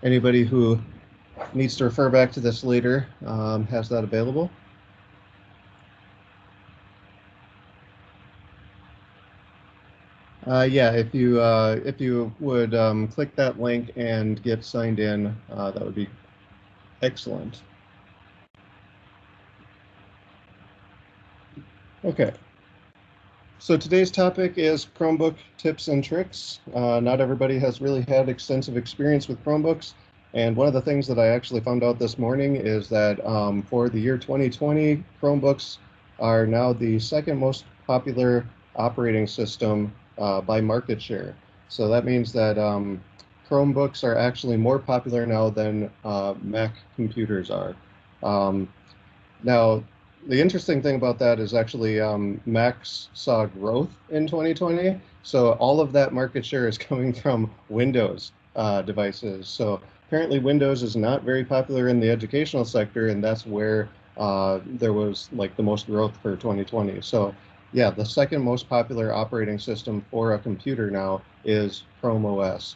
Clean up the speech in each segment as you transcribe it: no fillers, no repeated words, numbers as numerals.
Anybody who needs to refer back to this later has that available. Yeah, if you would click that link and get signed in, that would be excellent. Okay. So today's topic is Chromebook tips and tricks. Not everybody has really had extensive experience with Chromebooks, and one of the things that I actually found out this morning is that for the year 2020, Chromebooks are now the second most popular operating system by market share. So that means that Chromebooks are actually more popular now than Mac computers are. Um, Now, the interesting thing about that is actually Macs saw growth in 2020. So all of that market share is coming from Windows devices. So apparently Windows is not very popular in the educational sector, and that's where there was like the most growth for 2020. So yeah, the second most popular operating system for a computer now is Chrome OS.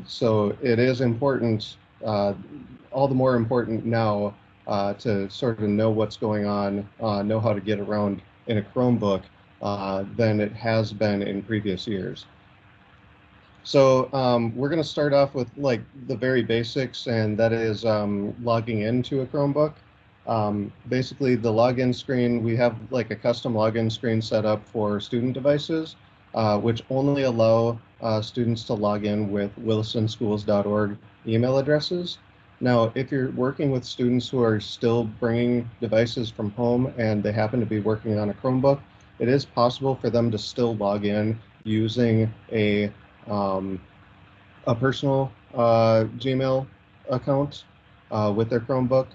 So it is important, all the more important now to sort of know what's going on, know how to get around in a Chromebook than it has been in previous years. So we're going to start off with like the very basics, and that is logging into a Chromebook. Basically, the login screen, we have like a custom login screen set up for student devices, which only allow students to log in with wilsonschools.org email addresses. Now, if you're working with students who are still bringing devices from home and they happen to be working on a Chromebook, it is possible for them to still log in using um, a personal Gmail account with their Chromebook.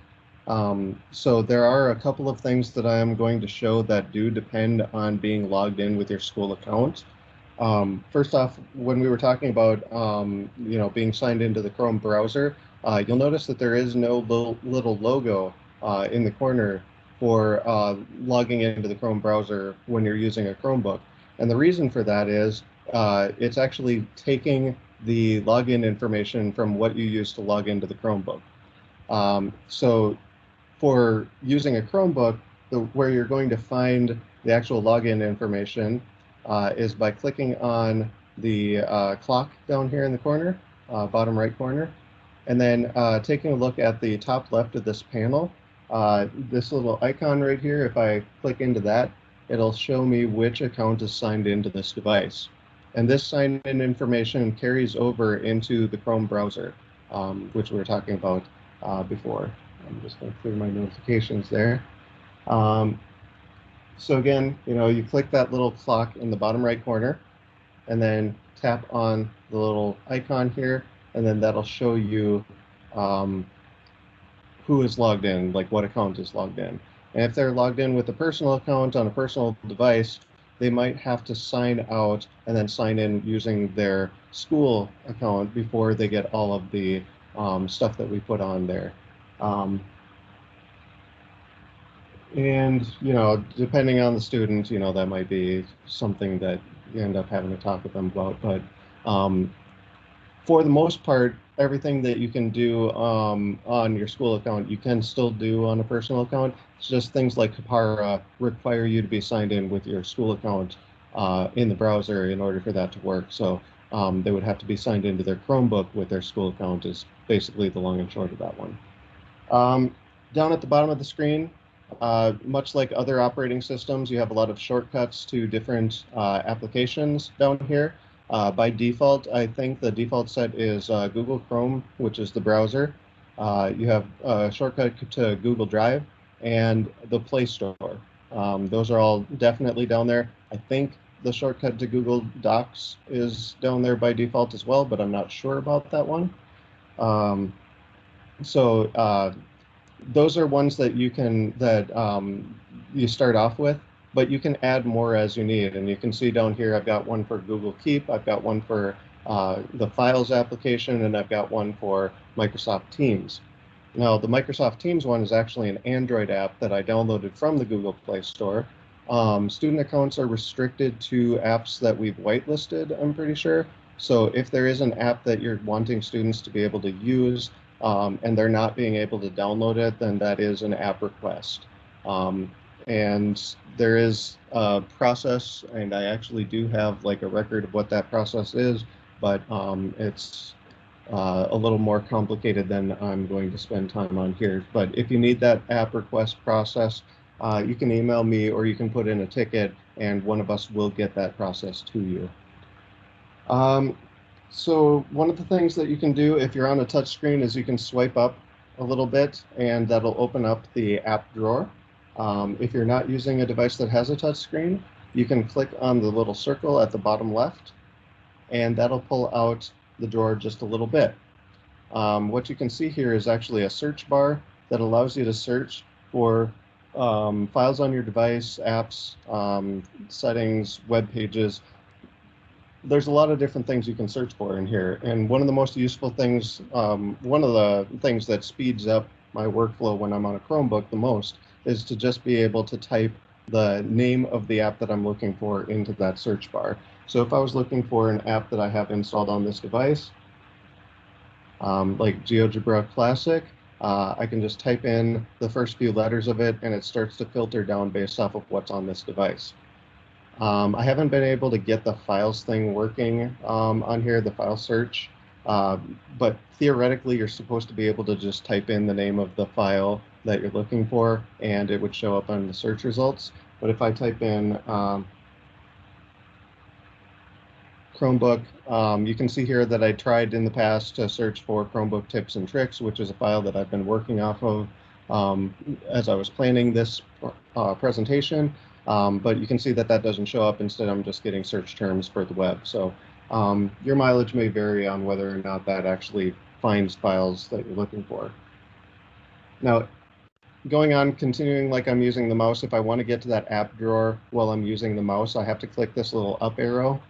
So there are a couple of things that I am going to show that do depend on being logged in with your school account. First off, when we were talking about being signed into the Chrome browser, you'll notice that there is no little logo in the corner for logging into the Chrome browser when you're using a Chromebook. And the reason for that is it's actually taking the login information from what you use to log into the Chromebook. So for using a Chromebook, where you're going to find the actual login information is by clicking on the clock down here in the corner, bottom right corner, and then taking a look at the top left of this panel. This little icon right here, if I click into that, it'll show me which account is signed into this device. And this sign-in information carries over into the Chrome browser, which we were talking about before. I'm just going to clear my notifications there. So again, you click that little clock in the bottom right corner, and then tap on the little icon here, and then that'll show you who is logged in, like what account is logged in. And if they're logged in with a personal account on a personal device, they might have to sign out and then sign in using their school account before they get all of the stuff that we put on there. And, depending on the student, that might be something that you end up having to talk with them about. But for the most part, everything that you can do on your school account, you can still do on a personal account. It's just things like Kapara require you to be signed in with your school account in the browser in order for that to work. So they would have to be signed into their Chromebook with their school account is basically the long and short of that one. Down at the bottom of the screen, much like other operating systems, you have a lot of shortcuts to different applications down here. By default, I think the default set is Google Chrome, which is the browser. You have a shortcut to Google Drive and the Play Store. Those are all definitely down there. I think the shortcut to Google Docs is down there by default as well, but I'm not sure about that one. So those are ones that you start off with, but you can add more as you need. And you can see down here, I've got one for Google Keep, I've got one for the Files application, and I've got one for Microsoft Teams. Now, the Microsoft Teams one is actually an Android app that I downloaded from the Google Play Store. Student accounts are restricted to apps that we've whitelisted, I'm pretty sure. So if there is an app that you're wanting students to be able to use and they're not being able to download it, then that is an app request. And there is a process, and I actually do have like a record of what that process is, but it's a little more complicated than I'm going to spend time on here. But if you need that app request process, you can email me or you can put in a ticket and one of us will get that process to you. So one of the things that you can do if you're on a touch screen is you can swipe up a little bit and that'll open up the app drawer. If you're not using a device that has a touch screen, you can click on the little circle at the bottom left and that'll pull out the drawer just a little bit. What you can see here is actually a search bar that allows you to search for files on your device, apps, settings, web pages. There's a lot of different things you can search for in here. And one of the most useful things, one of the things that speeds up my workflow when I'm on a Chromebook the most is to just be able to type the name of the app that I'm looking for into that search bar. So if I was looking for an app that I have installed on this device, like GeoGebra Classic, I can just type in the first few letters of it and it starts to filter down based off of what's on this device. I haven't been able to get the files thing working on here, the file search, but theoretically you're supposed to be able to just type in the name of the file that you're looking for and it would show up on the search results. But if I type in Chromebook, you can see here that I tried in the past to search for Chromebook tips and tricks, which is a file that I've been working off of as I was planning this presentation. But you can see that that doesn't show up. Instead, I'm just getting search terms for the web. So your mileage may vary on whether or not that actually finds files that you're looking for. Now, going on, continuing like I'm using the mouse, if I want to get to that app drawer while I'm using the mouse, I have to click this little up arrow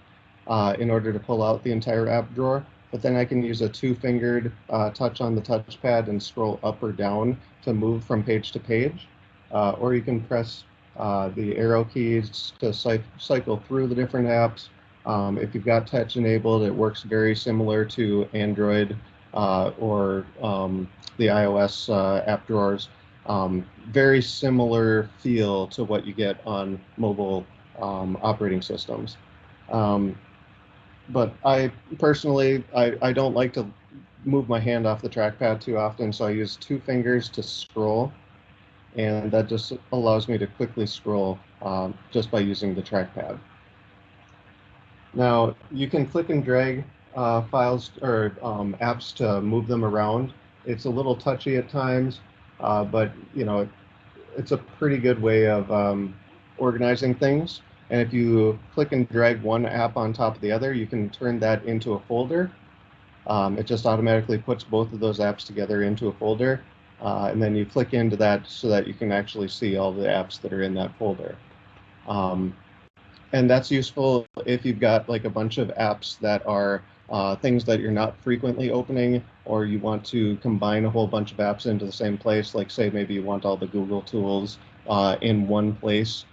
in order to pull out the entire app drawer. But then I can use a two-fingered touch on the touchpad and scroll up or down to move from page to page. Or you can press the arrow keys to cycle through the different apps. If you've got touch enabled, it works very similar to Android or the iOS app drawers. Very similar feel to what you get on mobile operating systems. But I personally, I don't like to move my hand off the trackpad too often, so I use two fingers to scroll, and that just allows me to quickly scroll just by using the trackpad. Now, you can click and drag files or apps to move them around. It's a little touchy at times, but you know, it's a pretty good way of organizing things. And if you click and drag one app on top of the other, you can turn that into a folder. It just automatically puts both of those apps together into a folder. And then you click into that so that you can actually see all the apps that are in that folder. And that's useful if you've got like a bunch of apps that are things that you're not frequently opening, or you want to combine a whole bunch of apps into the same place. Like say maybe you want all the Google tools in one place.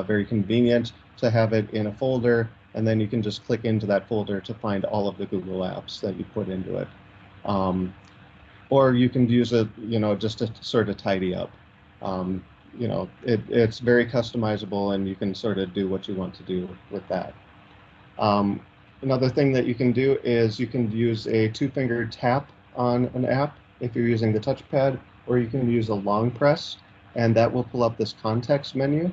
Very convenient to have it in a folder, and then you can just click into that folder to find all of the Google apps that you put into it. Or you can use it, you know, just to sort of tidy up. You know, it's very customizable, and you can sort of do what you want to do with that. Another thing that you can do is you can use a two-finger tap on an app if you're using the touchpad, or you can use a long press, and that will pull up this context menu,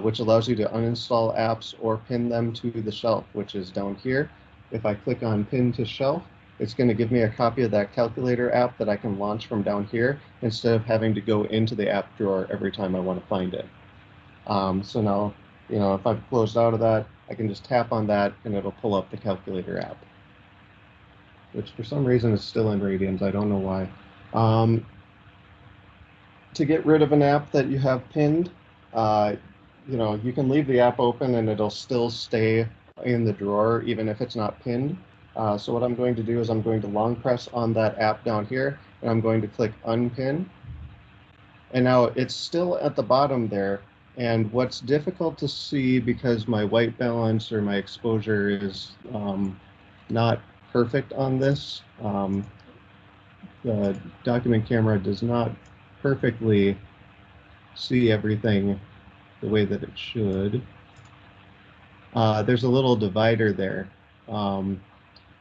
which allows you to uninstall apps or pin them to the shelf, which is down here. If I click on pin to shelf, it's going to give me a copy of that calculator app that I can launch from down here instead of having to go into the app drawer every time I want to find it. So now, you know, if I've closed out of that, I can just tap on that and it'll pull up the calculator app, which for some reason is still in Radiant. I don't know why. To get rid of an app that you have pinned, you know, you can leave the app open and it'll still stay in the drawer even if it's not pinned. So what I'm going to do is I'm going to long press on that app down here, and I'm going to click unpin. And now it's still at the bottom there, And what's difficult to see because my white balance or my exposure is not perfect on this, the document camera does not perfectly see everything the way that it should. There's a little divider there, a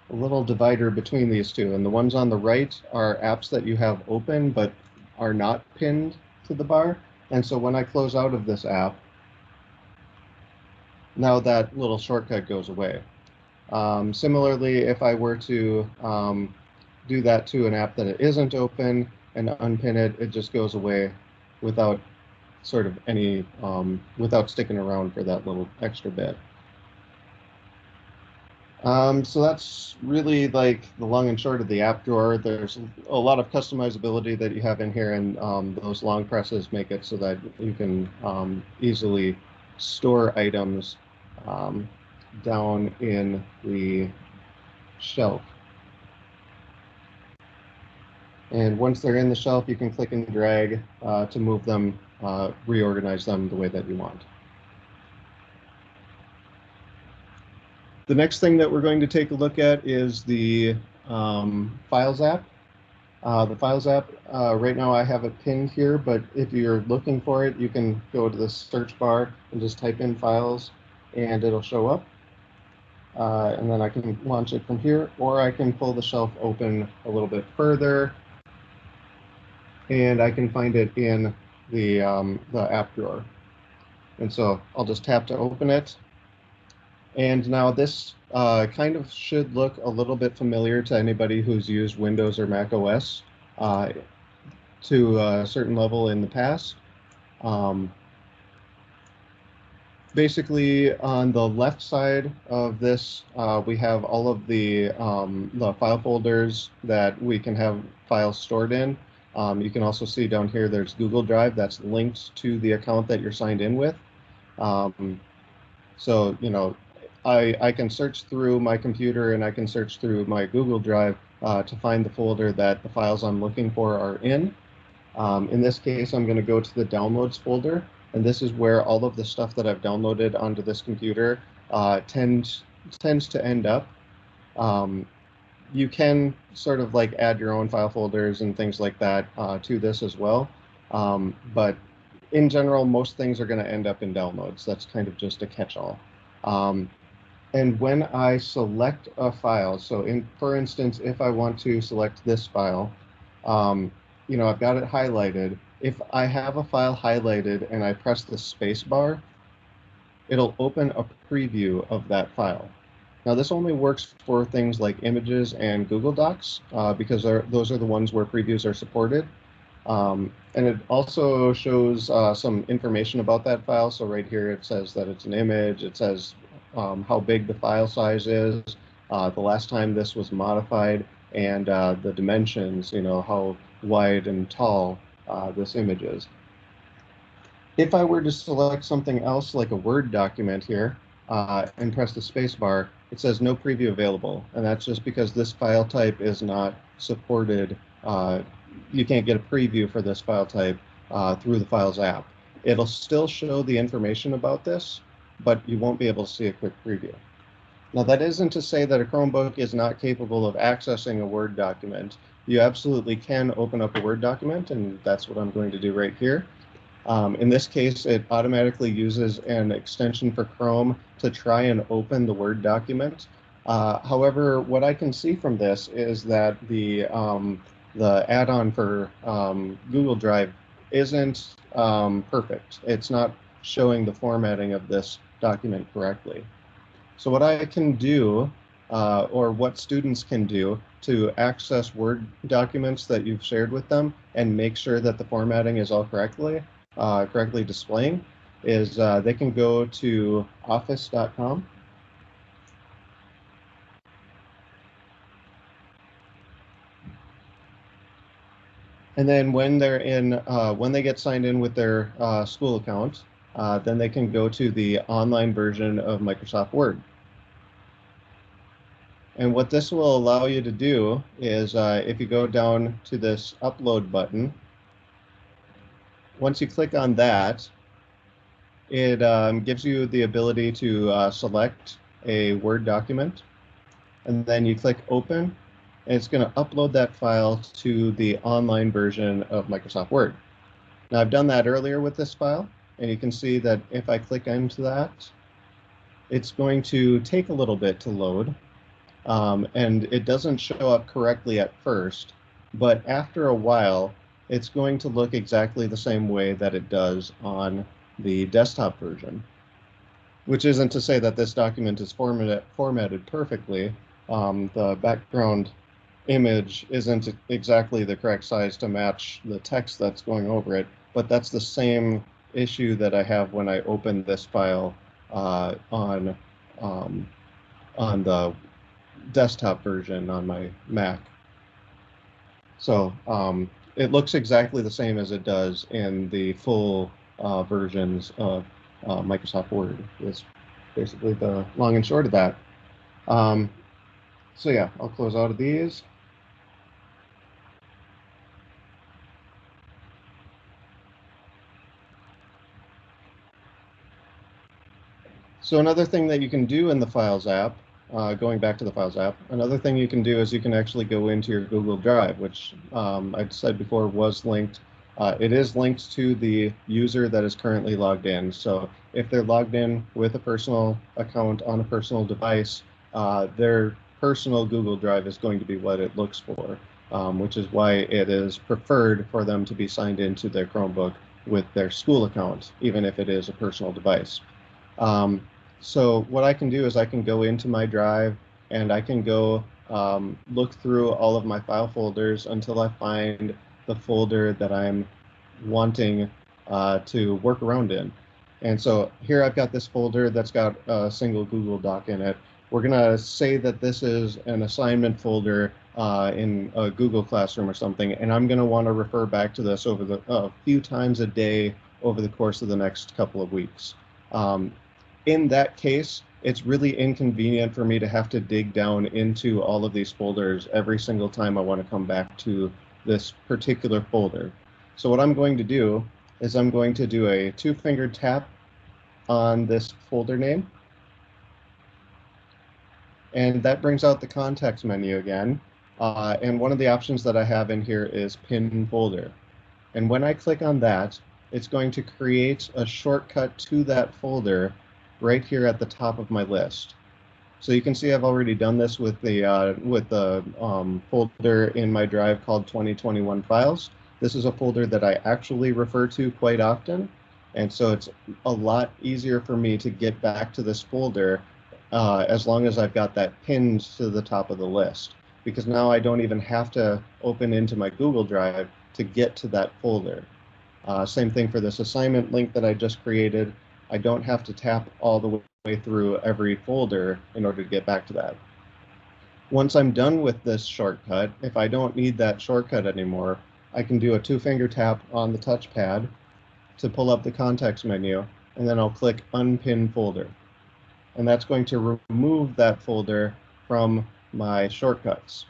little divider between these two. And the ones on the right are apps that you have open but are not pinned to the bar. And so when I close out of this app, now that little shortcut goes away. Similarly, if I were to do that to an app that it isn't open and unpin it, it just goes away without sort of any, without sticking around for that little extra bit. So that's really like the long and short of the app drawer. There's a lot of customizability that you have in here, and those long presses make it so that you can easily store items um, down in the shelf. And once they're in the shelf, you can click and drag to move them, reorganize them the way that you want. The next thing that we're going to take a look at is the Files app. The Files app, right now I have it pinned here, but if you're looking for it, you can go to the search bar and just type in Files and it'll show up. And then I can launch it from here, or I can pull the shelf open a little bit further and I can find it in the app drawer. And so I'll just tap to open it. And now this kind of should look a little bit familiar to anybody who's used Windows or Mac OS to a certain level in the past. Basically, on the left side of this, we have all of the file folders that we can have files stored in. You can also see down here there's Google Drive that's linked to the account that you're signed in with. So, you know, I can search through my computer and I can search through my Google Drive to find the folder that the files I'm looking for are in. In this case, I'm going to go to the Downloads folder, and this is where all of the stuff that I've downloaded onto this computer tends to end up. You can sort of like add your own file folders and things like that to this as well. But in general, most things are going to end up in downloads. That's kind of just a catch-all. And when I select a file, so for instance, if I want to select this file, you know, I've got it highlighted. If I have a file highlighted and I press the space bar, it'll open a preview of that file. Now, this only works for things like images and Google Docs because those are the ones where previews are supported. And it also shows some information about that file. So right here, it says that it's an image. It says how big the file size is, the last time this was modified, and the dimensions, you know, how wide and tall this image is. If I were to select something else like a Word document here and press the space bar, it says no preview available. And that's just because this file type is not supported. You can't get a preview for this file type through the Files app. It'll still show the information about this, but you won't be able to see a quick preview. Now, that isn't to say that a Chromebook is not capable of accessing a Word document. You absolutely can open up a Word document, and that's what I'm going to do right here. In this case, it automatically uses an extension for Chrome to try and open the Word document. However, what I can see from this is that the add-on for Google Drive isn't perfect. It's not showing the formatting of this document correctly. So what I can do, or what students can do to access Word documents that you've shared with them and make sure that the formatting is all correctly displaying, is they can go to office.com. And then when when they get signed in with their school account, then they can go to the online version of Microsoft Word. And what this will allow you to do is if you go down to this upload button, once you click on that, It gives you the ability to select a Word document, and then you click Open, and it's going to upload that file to the online version of Microsoft Word. Now, I've done that earlier with this file, and you can see that if I click into that, it's going to take a little bit to load, and it doesn't show up correctly at first, but after a while, it's going to look exactly the same way that it does on the desktop version, which isn't to say that this document is formatted perfectly. The background image isn't exactly the correct size to match the text that's going over it, but that's the same issue that I have when I open this file on the desktop version on my Mac. So it looks exactly the same as it does in the full versions of Microsoft Word. Is basically the long and short of that. So yeah, I'll close out of these. So another thing that you can do in the Files app, going back to the Files app, another thing you can do is you can actually go into your Google Drive, which I said before was linked. It is linked to the user that is currently logged in. So if they're logged in with a personal account on a personal device, their personal Google Drive is going to be what it looks for, which is why it is preferred for them to be signed into their Chromebook with their school account, even if it is a personal device. So what I can do is I can go into my drive and I can go look through all of my file folders until I find the folder that I'm wanting to work around in. And so here I've got this folder that's got a single Google Doc in it. We're going to say that this is an assignment folder in a Google Classroom or something, and I'm going to want to refer back to this over a few times a day over the course of the next couple of weeks. In that case, it's really inconvenient for me to have to dig down into all of these folders every single time I want to come back to this particular folder. So what I'm going to do is I'm going to do a two-fingered tap on this folder name, and that brings out the context menu again. And one of the options that I have in here is pin folder. And when I click on that, it's going to create a shortcut to that folder right here at the top of my list. So you can see I've already done this with the folder in my drive called 2021 Files. This is a folder that I actually refer to quite often, and so it's a lot easier for me to get back to this folder as long as I've got that pinned to the top of the list, because now I don't even have to open into my Google Drive to get to that folder. Same thing for this assignment link that I just created. I don't have to tap all the way through every folder in order to get back to that. Once I'm done with this shortcut, if I don't need that shortcut anymore, I can do a two-finger tap on the touchpad to pull up the context menu, and then I'll click Unpin Folder. And that's going to remove that folder from my shortcuts.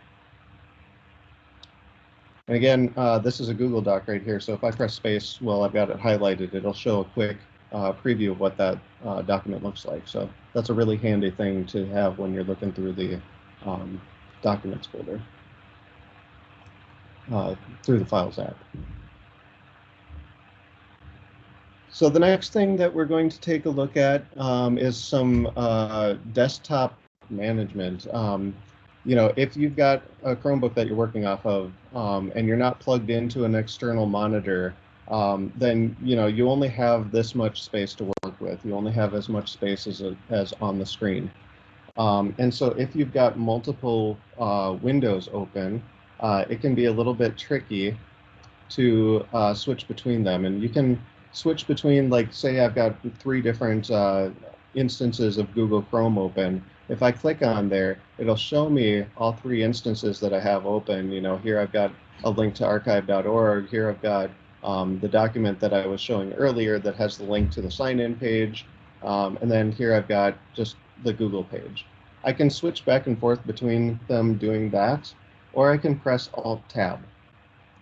And again, this is a Google Doc right here, so if I press space while I've got it highlighted, it'll show a quick preview of what that document looks like. So that's a really handy thing to have when you're looking through the Documents folder through the Files app. So the next thing that we're going to take a look at is some desktop management. You know, if you've got a Chromebook that you're working off of and you're not plugged into an external monitor, then you only have this much space to work with. You only have as much space as on the screen. And so if you've got multiple windows open, it can be a little bit tricky to switch between them. And you can switch between, like, say I've got 3 different instances of Google Chrome open. If I click on there, it'll show me all 3 instances that I have open. Here I've got a link to archive.org. Here I've got the document that I was showing earlier that has the link to the sign-in page. And then here I've got just the Google page. I can switch back and forth between them doing that, or I can press Alt-Tab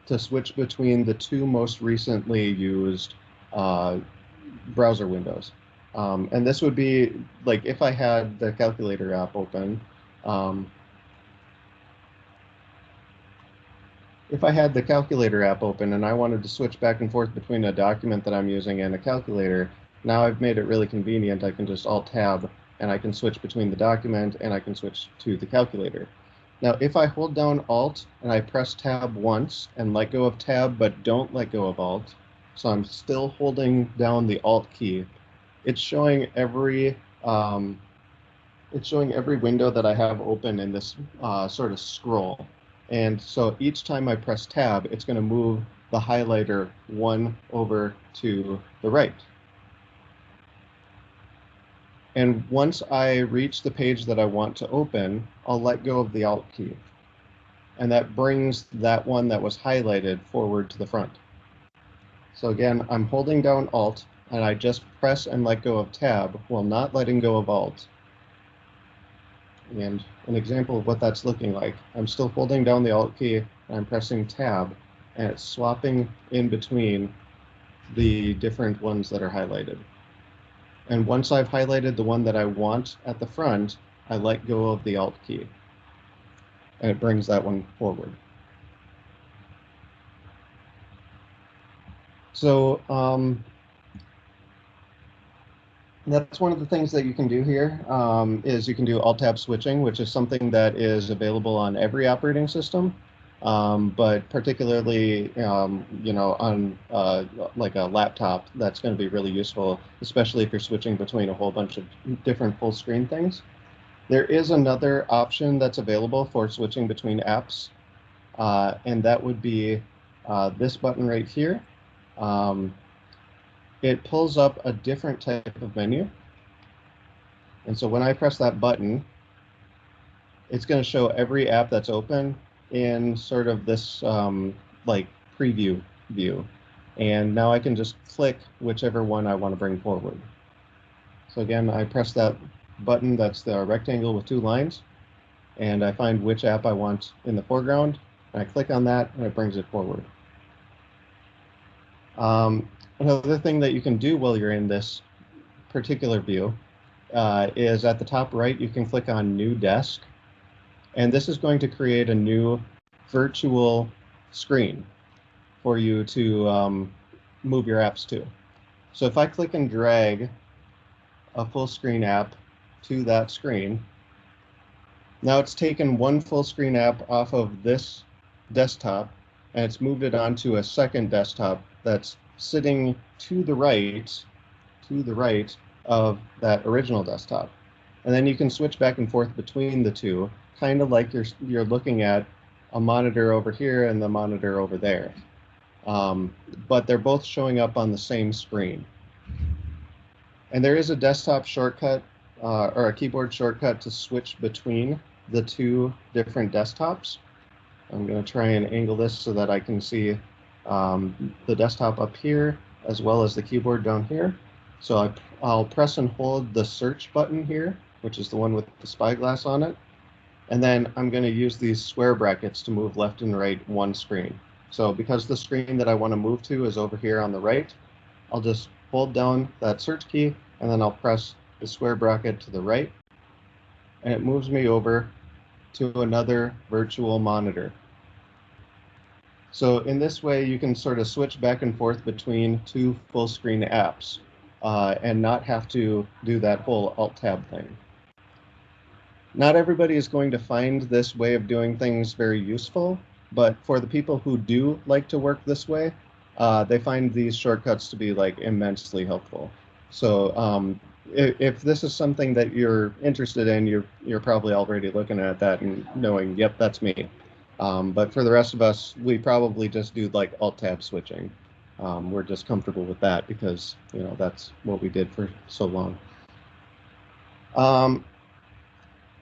to switch between the 2 most recently used browser windows. And this would be like if I had the calculator app open. Um, if I had the calculator app open and I wanted to switch back and forth between a document that I'm using and a calculator, now I've made it really convenient. I can just Alt-Tab and I can switch between the document and I can switch to the calculator. Now, if I hold down Alt and I press Tab once and let go of Tab but don't let go of Alt, so I'm still holding down the Alt key, it's showing every um, it's showing every window that I have open in this sort of scroll. And so each time I press tab, it's going to move the highlighter one over to the right. And once I reach the page that I want to open, I'll let go of the Alt key. And that brings that one that was highlighted forward to the front. So again, I'm holding down Alt, and I just press and let go of tab while not letting go of Alt. And an example of what that's looking like, I'm still holding down the Alt key, and I'm pressing Tab, and it's swapping in between the different ones that are highlighted. And once I've highlighted the one that I want at the front, I let go of the Alt key, and it brings that one forward. So that's one of the things that you can do here, is you can do Alt-Tab switching, which is something that is available on every operating system, but particularly, on like a laptop, that's going to be really useful, especially if you're switching between a whole bunch of different full screen things. There is another option that's available for switching between apps, and that would be this button right here. Um, it pulls up a different type of menu. And so when I press that button, it's going to show every app that's open in sort of this like preview view. And now I can just click whichever one I want to bring forward. So again, I press that button, that's the rectangle with two lines, and I find which app I want in the foreground, and I click on that, and it brings it forward. Another thing that you can do while you're in this particular view is at the top right, you can click on New Desk, and this is going to create a new virtual screen for you to move your apps to. So if I click and drag a full screen app to that screen, now it's taken one full screen app off of this desktop and it's moved it onto a second desktop that's sitting to the right of that original desktop. And then you can switch back and forth between the two, kind of like you're looking at a monitor over here and the monitor over there. But they're both showing up on the same screen. And there is a desktop shortcut or a keyboard shortcut to switch between the two different desktops. I'm going to try and angle this so that I can see the desktop up here as well as the keyboard down here. So I'll press and hold the search button here, which is the one with the spyglass on it. And then I'm going to use these square brackets to move left and right one screen. So because the screen that I want to move to is over here on the right, I'll just hold down that search key and then I'll press the square bracket to the right. And it moves me over to another virtual monitor. So in this way, you can sort of switch back and forth between two full screen apps and not have to do that whole Alt-Tab thing. Not everybody is going to find this way of doing things very useful, but for the people who do like to work this way, they find these shortcuts to be like immensely helpful. So if this is something that you're interested in, you're probably already looking at that and knowing, yep, that's me. But for the rest of us, we probably just do like Alt-Tab switching. We're just comfortable with that because that's what we did for so long.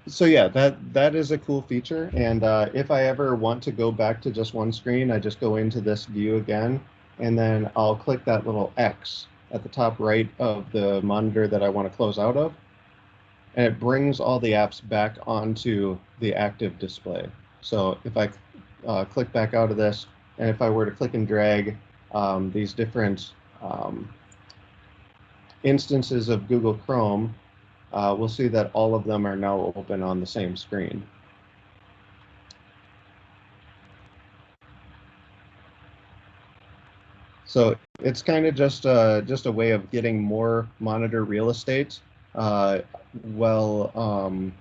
So yeah, that is a cool feature. And if I ever want to go back to just one screen, I just go into this view again, and then I'll click that little X at the top right of the monitor that I want to close out of, and it brings all the apps back onto the active display. So if I click back out of this, and if I were to click and drag these different instances of Google Chrome, we'll see that all of them are now open on the same screen. So it's kind of just a way of getting more monitor real estate, uh, while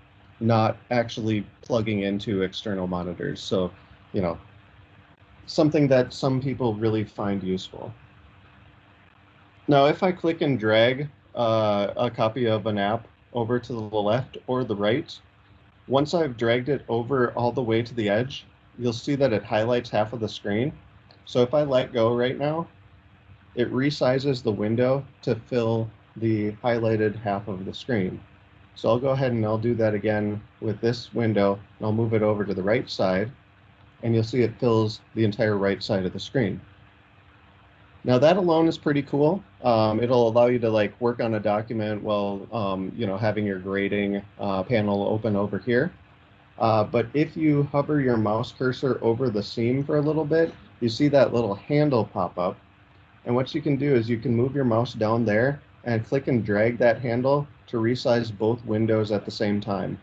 not actually plugging into external monitors. So, you know, something that some people really find useful. Now, if I click and drag a copy of an app over to the left or the right, once I've dragged it over all the way to the edge, you'll see that it highlights half of the screen. So if I let go right now, it resizes the window to fill the highlighted half of the screen. So I'll go ahead and I'll do that again with this window, and I'll move it over to the right side, and you'll see it fills the entire right side of the screen. Now that alone is pretty cool. It'll allow you to like work on a document while having your grading panel open over here. But if you hover your mouse cursor over the seam for a little bit, you see that little handle pop up. And what you can do is you can move your mouse down there and click and drag that handle to resize both windows at the same time.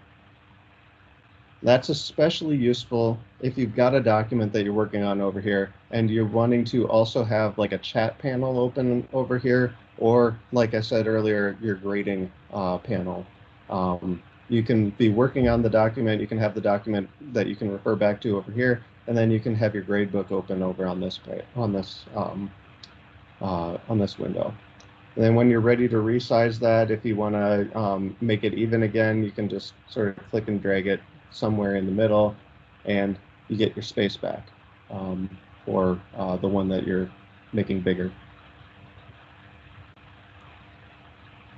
That's especially useful if you've got a document that you're working on over here and you're wanting to also have like a chat panel open over here, or like I said earlier, your grading panel. You can be working on the document, you can have the document that you can refer back to over here, and then you can have your gradebook open over on this window. And then when you're ready to resize that, if you want to make it even again, you can just sort of click and drag it somewhere in the middle, and you get your space back for the one that you're making bigger.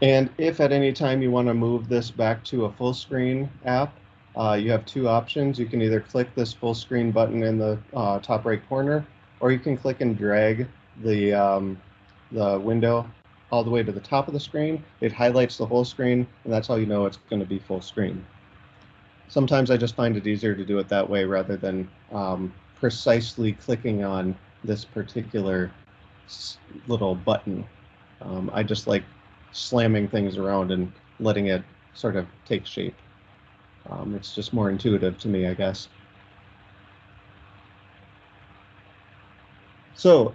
And if at any time you want to move this back to a full screen app, you have two options. You can either click this full screen button in the top right corner, or you can click and drag the window all the way to the top of the screen. It highlights the whole screen, and that's how you know it's going to be full screen. Sometimes I just find it easier to do it that way rather than precisely clicking on this particular little button. I just like slamming things around and letting it sort of take shape. It's just more intuitive to me, I guess. So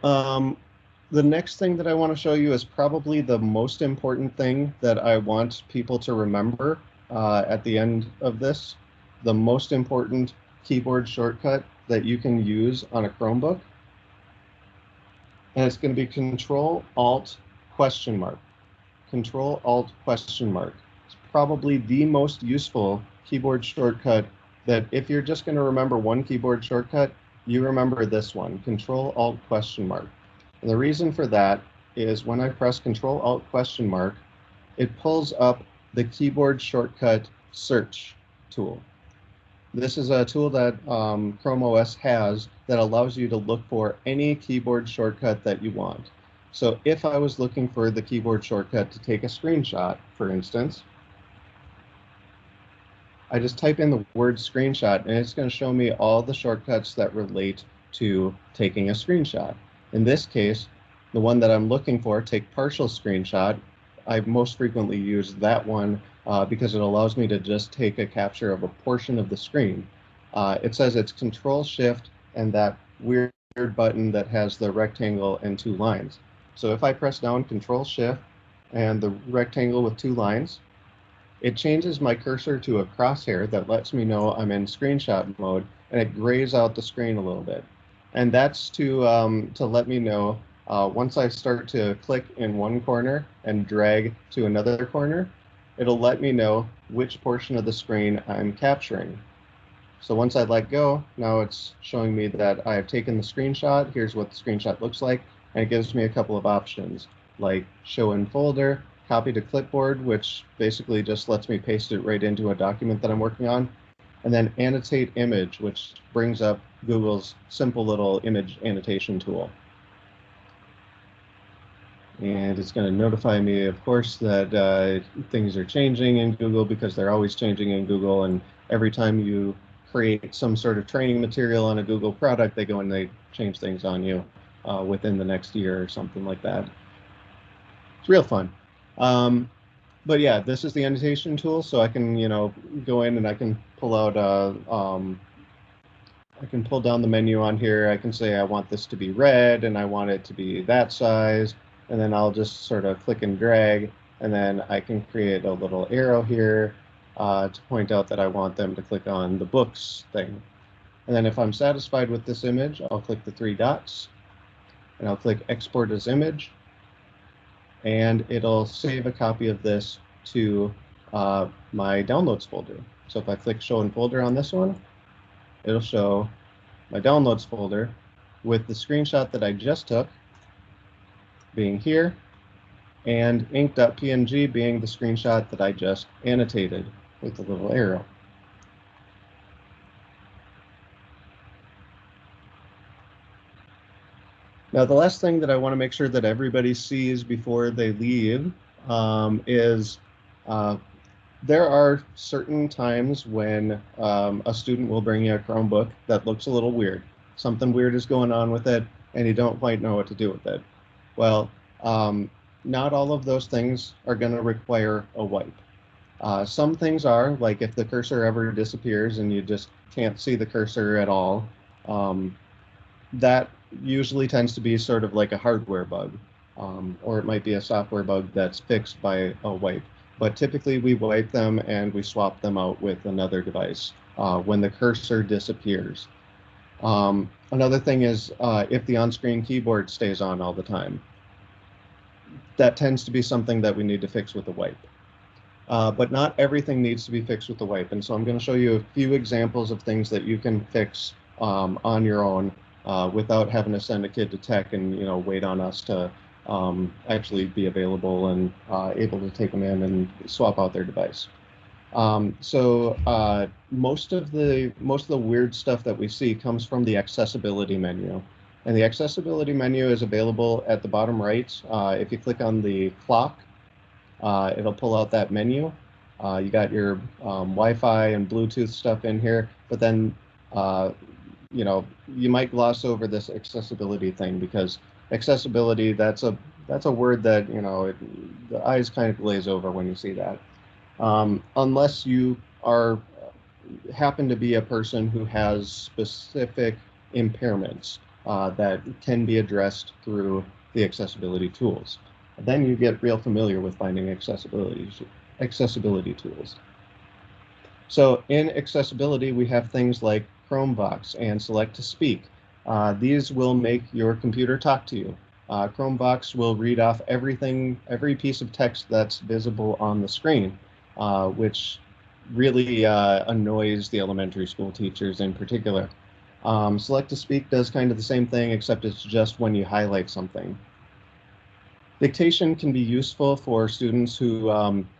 the next thing that I want to show you is probably the most important thing that I want people to remember at the end of this. The most important keyboard shortcut that you can use on a Chromebook. And it's going to be Control-Alt question mark. Control-Alt question mark. It's probably the most useful keyboard shortcut that if you're just going to remember one keyboard shortcut, you remember this one, Control-Alt question mark. And the reason for that is when I press Control-Alt question mark, it pulls up the keyboard shortcut search tool. This is a tool that Chrome OS has that allows you to look for any keyboard shortcut that you want. So if I was looking for the keyboard shortcut to take a screenshot, for instance, I just type in the word screenshot, and it's going to show me all the shortcuts that relate to taking a screenshot. In this case, the one that I'm looking for, take partial screenshot, I most frequently use that one because it allows me to just take a capture of a portion of the screen. It says it's Control-Shift and that weird button that has the rectangle and two lines. So if I press down Control-Shift and the rectangle with two lines, it changes my cursor to a crosshair that lets me know I'm in screenshot mode, and it grays out the screen a little bit. And that's to let me know once I start to click in one corner and drag to another corner, it'll let me know which portion of the screen I'm capturing. So once I let go, now it's showing me that I have taken the screenshot. Here's what the screenshot looks like, and it gives me a couple of options like show in folder, copy to clipboard, which basically just lets me paste it right into a document that I'm working on, and then annotate image, which brings up Google's simple little image annotation tool. And it's going to notify me, of course, that things are changing in Google because they're always changing in Google. And every time you create some sort of training material on a Google product, they go and they change things on you within the next year or something like that. It's real fun. But yeah, this is the annotation tool, so I can, go in and I can pull out I can pull down the menu on here. I can say I want this to be red and I want it to be that size, and then I'll just sort of click and drag, and then I can create a little arrow here to point out that I want them to click on the books thing. And then if I'm satisfied with this image, I'll click the three dots and I'll click export as image, and it'll save a copy of this to my downloads folder. So if I click show in folder on this one, it'll show my downloads folder with the screenshot that I just took being here, and ink.png being the screenshot that I just annotated with the little arrow. Now, the last thing that I want to make sure that everybody sees before they leave is there are certain times when a student will bring you a Chromebook that looks a little weird. Something weird is going on with it, and you don't quite know what to do with it. Well, not all of those things are going to require a wipe. Some things are, like if the cursor ever disappears and you just can't see the cursor at all, that usually tends to be sort of like a hardware bug, or it might be a software bug that's fixed by a wipe. But typically we wipe them and we swap them out with another device when the cursor disappears. Another thing is if the on-screen keyboard stays on all the time. That tends to be something that we need to fix with a wipe. But not everything needs to be fixed with the wipe. And so I'm going to show you a few examples of things that you can fix on your own without having to send a kid to tech and wait on us to actually be available and able to take them in and swap out their device. Most of the weird stuff that we see comes from the accessibility menu. And the accessibility menu is available at the bottom right. If you click on the clock, it'll pull out that menu. You got your Wi-Fi and Bluetooth stuff in here, but then you might gloss over this accessibility thing because accessibility, that's a word that the eyes kind of glaze over when you see that. Unless you happen to be a person who has specific impairments that can be addressed through the accessibility tools. Then you get real familiar with finding accessibility tools. So in accessibility, we have things like Chromebox and Select to Speak. These will make your computer talk to you. Chromebox will read off every piece of text that's visible on the screen, which really annoys the elementary school teachers in particular. Select to Speak does kind of the same thing, except it's just when you highlight something. Dictation can be useful for students who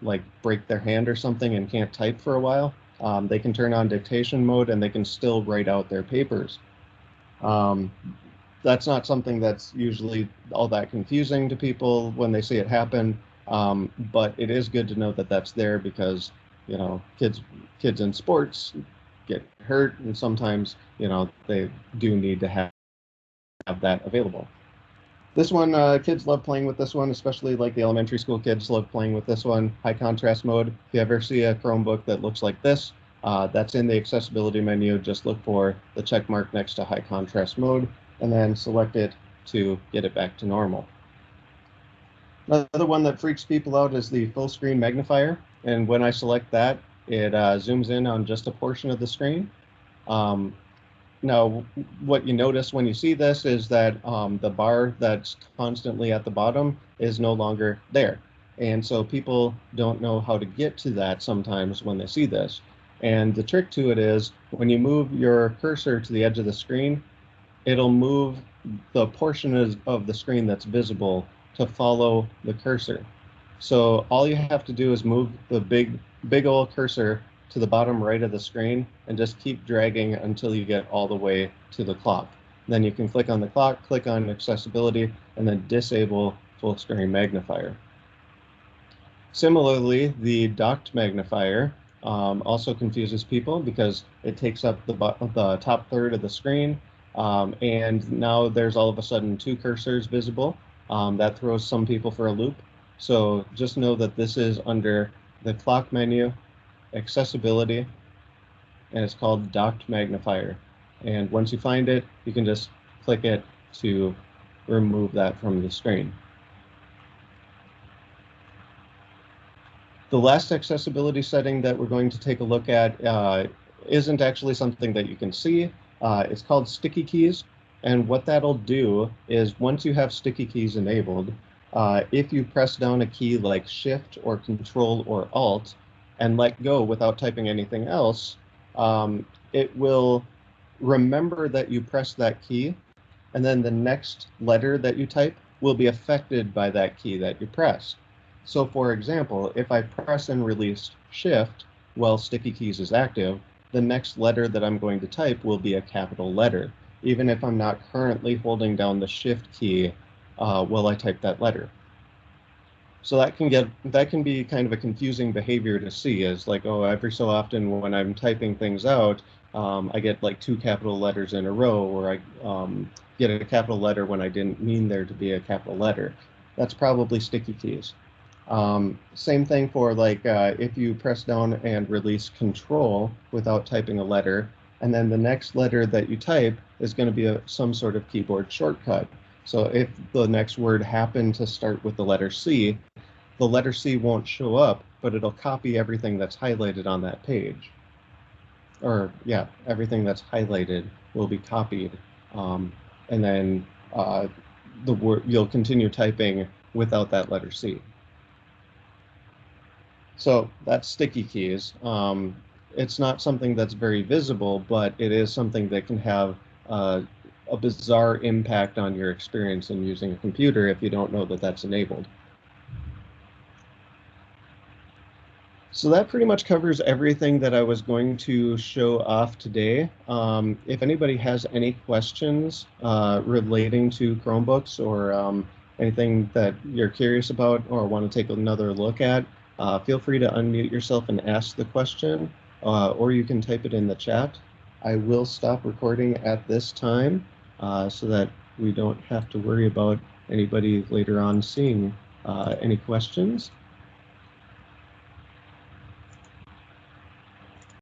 like break their hand or something and can't type for a while. They can turn on dictation mode and they can still write out their papers. That's not something that's usually all that confusing to people when they see it happen, but it is good to know that that's there because kids in sports get hurt, and sometimes they do need to have that available. This one, kids love playing with this one, especially like the elementary school kids love playing with this one. High contrast mode. If you ever see a Chromebook that looks like this, that's in the accessibility menu. Just look for the check mark next to high contrast mode and then select it to get it back to normal. Another one that freaks people out is the full screen magnifier. And when I select that, it zooms in on just a portion of the screen. Now, what you notice when you see this is that the bar that's constantly at the bottom is no longer there. And so people don't know how to get to that sometimes when they see this. And the trick to it is when you move your cursor to the edge of the screen, it'll move the portion of the screen that's visible to follow the cursor. So all you have to do is move the big old cursor to the bottom right of the screen and just keep dragging until you get all the way to the clock. Then you can click on the clock, click on accessibility, and then disable full screen magnifier. Similarly, the docked magnifier also confuses people because it takes up the top third of the screen, and now there's all of a sudden two cursors visible. That throws some people for a loop. So just know that this is under the clock menu, accessibility, and it's called docked magnifier. And once you find it, you can just click it to remove that from the screen. The last accessibility setting that we're going to take a look at isn't actually something that you can see. It's called sticky keys. And what that'll do is once you have sticky keys enabled, if you press down a key like Shift or Control or Alt and let go without typing anything else, it will remember that you pressed that key, and then the next letter that you type will be affected by that key that you pressed. So for example, if I press and release Shift while Sticky Keys is active, the next letter that I'm going to type will be a capital letter, even if I'm not currently holding down the Shift key while I type that letter. So that can be kind of a confusing behavior to see, as like, oh, every so often when I'm typing things out, I get like two capital letters in a row, or I get a capital letter when I didn't mean there to be a capital letter. That's probably sticky keys. Same thing for like if you press down and release Control without typing a letter, and then the next letter that you type is going to be some sort of keyboard shortcut. So if the next word happened to start with the letter C, the letter C won't show up, but it'll copy everything that's highlighted on that page. Or yeah, everything that's highlighted will be copied, and then the word you'll continue typing without that letter C. So that's sticky keys. It's not something that's very visible, but it is something that can have a bizarre impact on your experience in using a computer if you don't know that that's enabled. So that pretty much covers everything that I was going to show off today. If anybody has any questions relating to Chromebooks or anything that you're curious about or want to take another look at, feel free to unmute yourself and ask the question, or you can type it in the chat. I will stop recording at this time so that we don't have to worry about anybody later on seeing any questions.